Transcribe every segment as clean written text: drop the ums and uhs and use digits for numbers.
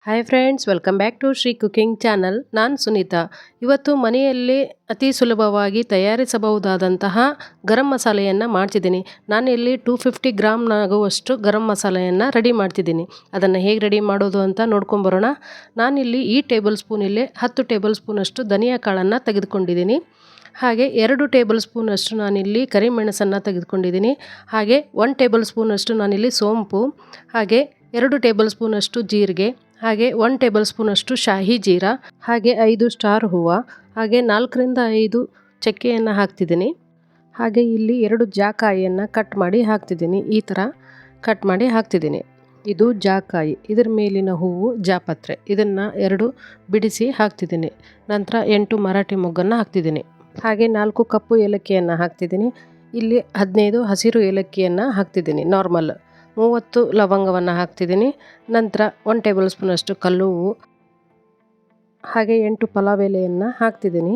Hi friends, welcome back to Shri cooking channel. ನಾನು ಸುನೀತಾ. ಇವತ್ತು ಮನೆಯಲ್ಲೇ ಅತಿ ಸುಲಭವಾಗಿ ತಯಾರಿಸಬಹುದಾದಂತಹ ಗರಂ ಮಸಾಲೆಯನ್ನು ಮಾಡ್ತಿದ್ದೀನಿ. ನಾನು ಇಲ್ಲಿ 250 ಗ್ರಾಮ್ನಾಗುವಷ್ಟು ಗರಂ ಮಸಾಲೆಯನ್ನು ರೆಡಿ ಮಾಡ್ತಿದ್ದೀನಿ. ಅದನ್ನು ಹೇಗೆ ರೆಡಿ ಮಾಡೋದು ಅಂತ ನೋಡ್ಕೊಂಬರೋಣ. ನಾನಿಲ್ಲಿ ಈ ಟೇಬಲ್ ಸ್ಪೂನಲ್ಲಿ 10 ಟೇಬಲ್ ಸ್ಪೂನಷ್ಟು ಧನಿಯಾ ಕಾಳನ್ನು ತೆಗೆದುಕೊಂಡಿದ್ದೀನಿ. ಹಾಗೆ 2 ಟೇಬಲ್ ಸ್ಪೂನಷ್ಟು ನಾನಿಲ್ಲಿ ಕರಿಮೆಣಸನ್ನು ತೆಗೆದುಕೊಂಡಿದ್ದೀನಿ. ಹಾಗೆ 1 ಟೇಬಲ್ ಸ್ಪೂನಷ್ಟು ನಾನಿಲ್ಲಿ ಸೋಂಪು, ಹಾಗೆ 2 ಟೇಬಲ್ ಸ್ಪೂನಷ್ಟು ಜೀರಿಗೆ, ಹಾಗೆ 1 ಟೇಬಲ್ ಸ್ಪೂನಷ್ಟು ಶಾಹಿ ಜೀರಾ, ಹಾಗೆ 5 ಸ್ಟಾರ್ ಹೂವು, ಹಾಗೆ 4ರಿಂದ 5 ಚಕ್ಕೆಯನ್ನು ಹಾಕ್ತಿದ್ದೀನಿ. ಹಾಗೆ ಇಲ್ಲಿ 2 ಜಾಕಾಯಿಯನ್ನು ಕಟ್ ಮಾಡಿ ಹಾಕ್ತಿದ್ದೀನಿ. ಈ ಥರ ಕಟ್ ಮಾಡಿ ಹಾಕ್ತಿದ್ದೀನಿ. ಇದು ಜಾಕಾಯಿ, ಇದರ ಮೇಲಿನ ಹೂವು ಜಾಪತ್ರೆ. ಇದನ್ನು 2 ಬಿಡಿಸಿ ಹಾಕ್ತಿದ್ದೀನಿ. ನಂತರ 8 ಮರಾಠಿ ಮೊಗ್ಗನ್ನು ಹಾಕ್ತಿದ್ದೀನಿ. ಹಾಗೆ 4 ಕಪ್ಪು ಏಲಕ್ಕಿಯನ್ನು ಹಾಕ್ತಿದ್ದೀನಿ. ಇಲ್ಲಿ 15 ಹಸಿರು ಏಲಕ್ಕಿಯನ್ನು ಹಾಕ್ತಿದ್ದೀನಿ ನಾರ್ಮಲ್. 30 ಲವಂಗವನ್ನು ಹಾಕ್ತಿದ್ದೀನಿ. ನಂತರ 1 ಟೇಬಲ್ ಸ್ಪೂನಷ್ಟು ಕಲ್ಲುವು, ಹಾಗೆ 8 ಪಲಾವ್ ಎಲೆಯನ್ನು ಹಾಕ್ತಿದ್ದೀನಿ.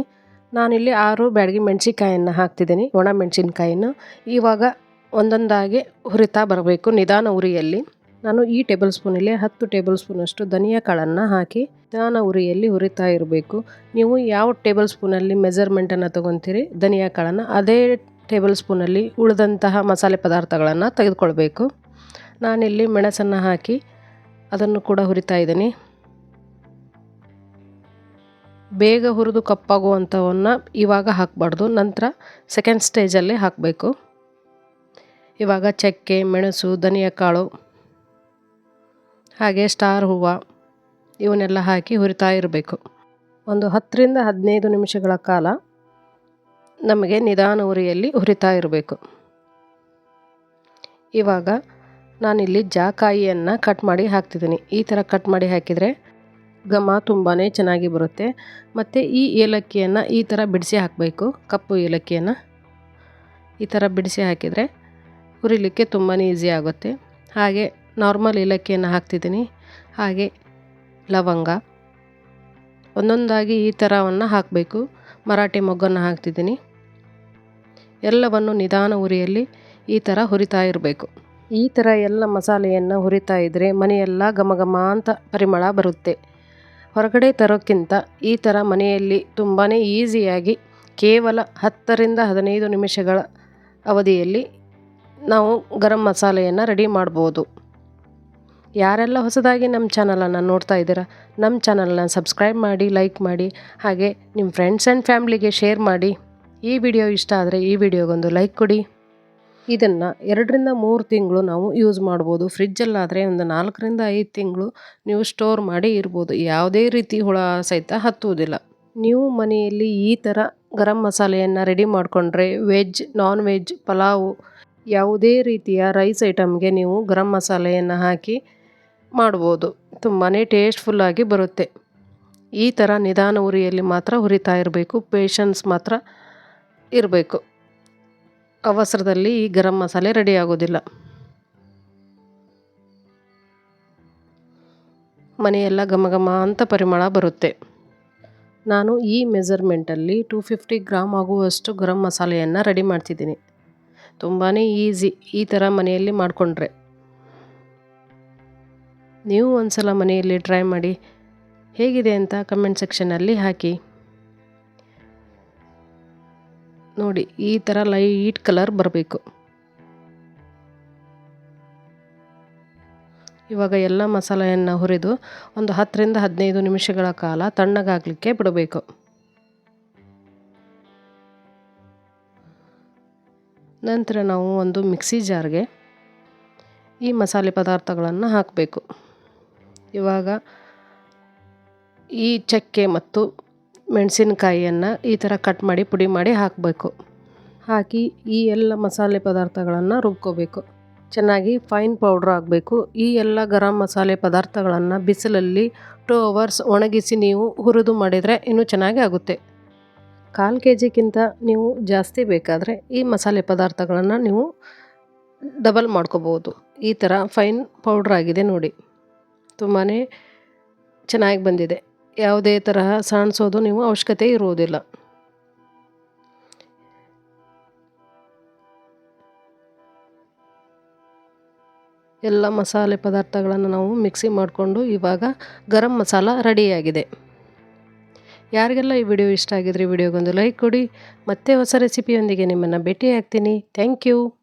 ನಾನಿಲ್ಲಿ 6 ಬ್ಯಾಡಗಿ ಮೆಣಸಿನ್ಕಾಯನ್ನು ಹಾಕ್ತಿದ್ದೀನಿ, ಒಣ ಮೆಣಸಿನ್ಕಾಯಿನ. ಇವಾಗ ಒಂದೊಂದಾಗಿ ಹುರಿತಾ ಬರಬೇಕು ನಿಧಾನ ಉರಿಯಲ್ಲಿ. ನಾನು ಈ ಟೇಬಲ್ ಸ್ಪೂನಲ್ಲಿ 10 ಟೇಬಲ್ ಸ್ಪೂನಷ್ಟು ಧನಿಯಾ ಕಾಳನ್ನು ಹಾಕಿ ನಿಧಾನ ಉರಿಯಲ್ಲಿ ಹುರಿತಾ ಇರಬೇಕು. ನೀವು ಯಾವ ಟೇಬಲ್ ಸ್ಪೂನಲ್ಲಿ ಮೆಜರ್ಮೆಂಟನ್ನು ತೊಗೊತೀರಿ ಧನಿಯಾ ಕಾಳನ್ನು, ಅದೇ ಟೇಬಲ್ ಸ್ಪೂನಲ್ಲಿ ಉಳಿದಂತಹ ಮಸಾಲೆ ಪದಾರ್ಥಗಳನ್ನು ತೆಗೆದುಕೊಳ್ಬೇಕು. ನಾನಿಲ್ಲಿ ಮೆಣಸನ್ನು ಹಾಕಿ ಅದನ್ನು ಕೂಡ ಹುರಿತಾ ಇದ್ದೀನಿ. ಬೇಗ ಹುರಿದು ಕಪ್ಪಾಗುವಂಥವನ್ನು ಇವಾಗ ಹಾಕಬಾರ್ದು, ನಂತರ ಸೆಕೆಂಡ್ ಸ್ಟೇಜಲ್ಲಿ ಹಾಕಬೇಕು. ಇವಾಗ ಚಕ್ಕೆ, ಮೆಣಸು, ಧನಿಯಾ ಕಾಳು, ಹಾಗೆ ಸ್ಟಾರ್ ಹೂವು ಇವನ್ನೆಲ್ಲ ಹಾಕಿ ಹುರಿತಾ ಇರಬೇಕು. ಒಂದು 10ರಿಂದ 15 ನಿಮಿಷಗಳ ಕಾಲ ನಮಗೆ ನಿಧಾನ ಉರಿಯಲ್ಲಿ ಹುರಿತಾ ಇರಬೇಕು. ಇವಾಗ ನಾನಿಲ್ಲಿ ಜಾಕಾಯಿಯನ್ನು ಕಟ್ ಮಾಡಿ ಹಾಕ್ತಿದ್ದೀನಿ. ಈ ಥರ ಕಟ್ ಮಾಡಿ ಹಾಕಿದರೆ ಘಮ ತುಂಬಾ ಚೆನ್ನಾಗಿ ಬರುತ್ತೆ. ಮತ್ತು ಈ ಏಲಕ್ಕಿಯನ್ನು ಈ ಥರ ಬಿಡಿಸಿ ಹಾಕಬೇಕು. ಕಪ್ಪು ಏಲಕ್ಕಿಯನ್ನು ಈ ಥರ ಬಿಡಿಸಿ ಹಾಕಿದರೆ ಹುರಿಲಿಕ್ಕೆ ತುಂಬಾ ಈಸಿ ಆಗುತ್ತೆ. ಹಾಗೆ ನಾರ್ಮಲ್ ಏಲಕ್ಕಿಯನ್ನು ಹಾಕ್ತಿದ್ದೀನಿ. ಹಾಗೆ ಲವಂಗ ಒಂದೊಂದಾಗಿ ಈ ಥರವನ್ನು ಹಾಕಬೇಕು. ಮರಾಠಿ ಮೊಗ್ಗನ್ನು ಹಾಕ್ತಿದ್ದೀನಿ. ಎಲ್ಲವನ್ನು ನಿಧಾನ ಉರಿಯಲ್ಲಿ ಈ ಥರ ಹುರಿತಾ ಇರಬೇಕು. ಈ ಥರ ಎಲ್ಲ ಮಸಾಲೆಯನ್ನು ಹುರಿತಾ ಇದ್ದರೆ ಮನೆಯೆಲ್ಲ ಘಮಘಮ ಅಂತ ಪರಿಮಳ ಬರುತ್ತೆ. ಹೊರಗಡೆ ತರೋಕ್ಕಿಂತ ಈ ಥರ ಮನೆಯಲ್ಲಿ ತುಂಬಾ ಈಸಿಯಾಗಿ ಕೇವಲ 10ರಿಂದ 15 ನಿಮಿಷಗಳ ಅವಧಿಯಲ್ಲಿ ನಾವು ಗರಂ ಮಸಾಲೆಯನ್ನು ರೆಡಿ ಮಾಡ್ಬೋದು. ಯಾರೆಲ್ಲ ಹೊಸದಾಗಿ ನಮ್ಮ ಚಾನಲನ್ನು ನೋಡ್ತಾ ಇದ್ದೀರಾ, ನಮ್ಮ ಚಾನಲನ್ನು ಸಬ್ಸ್ಕ್ರೈಬ್ ಮಾಡಿ, ಲೈಕ್ ಮಾಡಿ, ಹಾಗೆ ನಿಮ್ಮ ಫ್ರೆಂಡ್ಸ್ ಆ್ಯಂಡ್ ಫ್ಯಾಮ್ಲಿಗೆ ಶೇರ್ ಮಾಡಿ. ಈ ವಿಡಿಯೋ ಇಷ್ಟ ಆದರೆ ಈ ವಿಡಿಯೋಗೊಂದು ಲೈಕ್ ಕೊಡಿ. ಇದನ್ನು 2ರಿಂದ 3 ತಿಂಗಳು ನಾವು ಯೂಸ್ ಮಾಡ್ಬೋದು. ಫ್ರಿಜ್ಜಲ್ಲಾದರೆ ಒಂದು 4ರಿಂದ 5 ತಿಂಗಳು ನೀವು ಸ್ಟೋರ್ ಮಾಡಿ ಇರ್ಬೋದು. ಯಾವುದೇ ರೀತಿ ಹುಳ ಸಹಿತ ಹತ್ತುವುದಿಲ್ಲ. ನೀವು ಮನೆಯಲ್ಲಿ ಈ ಥರ ಗರಂ ಮಸಾಲೆಯನ್ನು ರೆಡಿ ಮಾಡಿಕೊಂಡ್ರೆ ವೆಜ್, ನಾನ್ ವೆಜ್, ಪಲಾವು, ಯಾವುದೇ ರೀತಿಯ ರೈಸ್ ಐಟಮ್ಗೆ ನೀವು ಗರಂ ಮಸಾಲೆಯನ್ನು ಹಾಕಿ ಮಾಡ್ಬೋದು. ತುಂಬಾ ಟೇಸ್ಟ್ಫುಲ್ಲಾಗಿ ಬರುತ್ತೆ. ಈ ಥರ ನಿಧಾನ ಉರಿಯಲ್ಲಿ ಮಾತ್ರ ಹುರಿತಾ ಇರಬೇಕು. ಪೇಷನ್ಸ್ ಮಾತ್ರ ಇರಬೇಕು. ಅವಸರದಲ್ಲಿ ಈ ಗರಂ ಮಸಾಲೆ ರೆಡಿ ಆಗೋದಿಲ್ಲ. ಮನೆಯೆಲ್ಲ ಘಮಘಮ ಅಂತ ಪರಿಮಳ ಬರುತ್ತೆ. ನಾನು ಈ ಮೆಜರ್ಮೆಂಟಲ್ಲಿ 250 ಗ್ರಾಮ್ ಆಗುವಷ್ಟು ಗರಂ ಮಸಾಲೆಯನ್ನು ರೆಡಿ ಮಾಡ್ತಿದ್ದೀನಿ. ತುಂಬಾ ಈಸಿ ಈ ಥರ ಮನೆಯಲ್ಲಿ ಮಾಡಿಕೊಂಡ್ರೆ. ನೀವು ಒಂದ್ಸಲ ಮನೆಯಲ್ಲಿ ಟ್ರೈ ಮಾಡಿ. ಹೇಗಿದೆ ಅಂತ ಕಮೆಂಟ್ ಸೆಕ್ಷನಲ್ಲಿ ಹಾಕಿ. ನೋಡಿ, ಈ ಥರ ಲೈಟ್ ಕಲರ್ ಬರಬೇಕು. ಇವಾಗ ಎಲ್ಲ ಮಸಾಲೆಯನ್ನು ಹುರಿದು ಒಂದು 10ರಿಂದ 15 ನಿಮಿಷಗಳ ಕಾಲ ತಣ್ಣಗಾಗಲಿಕ್ಕೆ ಬಿಡಬೇಕು. ನಂತರ ನಾವು ಒಂದು ಮಿಕ್ಸಿ ಜಾರ್ಗೆ ಈ ಮಸಾಲೆ ಪದಾರ್ಥಗಳನ್ನು ಹಾಕಬೇಕು. ಇವಾಗ ಈ ಚಕ್ಕೆ ಮತ್ತು ಮೆಣಸಿನಕಾಯಿಯನ್ನು ಈ ಥರ ಕಟ್ ಮಾಡಿ ಪುಡಿ ಮಾಡಿ ಹಾಕಬೇಕು. ಹಾಕಿ ಈ ಎಲ್ಲ ಮಸಾಲೆ ಪದಾರ್ಥಗಳನ್ನು ರುಬ್ಕೋಬೇಕು. ಚೆನ್ನಾಗಿ ಫೈನ್ ಪೌಡ್ರ್ ಆಗಬೇಕು. ಈ ಎಲ್ಲ ಗರಂ ಮಸಾಲೆ ಪದಾರ್ಥಗಳನ್ನು ಬಿಸಿಲಲ್ಲಿ 2 ಅವರ್ಸ್ ಒಣಗಿಸಿ ನೀವು ಹುರಿದು ಮಾಡಿದರೆ ಇನ್ನೂ ಚೆನ್ನಾಗಿ ಆಗುತ್ತೆ. 1/4 kgಕ್ಕಿಂತ ನೀವು ಜಾಸ್ತಿ ಬೇಕಾದರೆ ಈ ಮಸಾಲೆ ಪದಾರ್ಥಗಳನ್ನು ನೀವು ಡಬಲ್ ಮಾಡ್ಕೋಬೋದು. ಈ ಥರ ಫೈನ್ ಪೌಡ್ರ್ ಆಗಿದೆ ನೋಡಿ, ತುಂಬಾ ಚೆನ್ನಾಗಿ ಬಂದಿದೆ. ಯಾವುದೇ ತರಹ ಸಾಣಿಸೋದು ನೀವು ಅವಶ್ಯಕತೆ ಇರುವುದಿಲ್ಲ. ಎಲ್ಲ ಮಸಾಲೆ ಪದಾರ್ಥಗಳನ್ನು ನಾವು ಮಿಕ್ಸಿ ಮಾಡಿಕೊಂಡು ಇವಾಗ ಗರಂ ಮಸಾಲ ರೆಡಿಯಾಗಿದೆ. ಯಾರಿಗೆಲ್ಲ ಈ ವಿಡಿಯೋ ಇಷ್ಟ ಆಗಿದ್ರೆ ವಿಡಿಯೋಗೊಂದು ಲೈಕ್ ಕೊಡಿ. ಮತ್ತೆ ಹೊಸ ರೆಸಿಪಿಯೊಂದಿಗೆ ನಿಮ್ಮನ್ನು ಭೇಟಿ ಆಗ್ತೀನಿ. Thank you.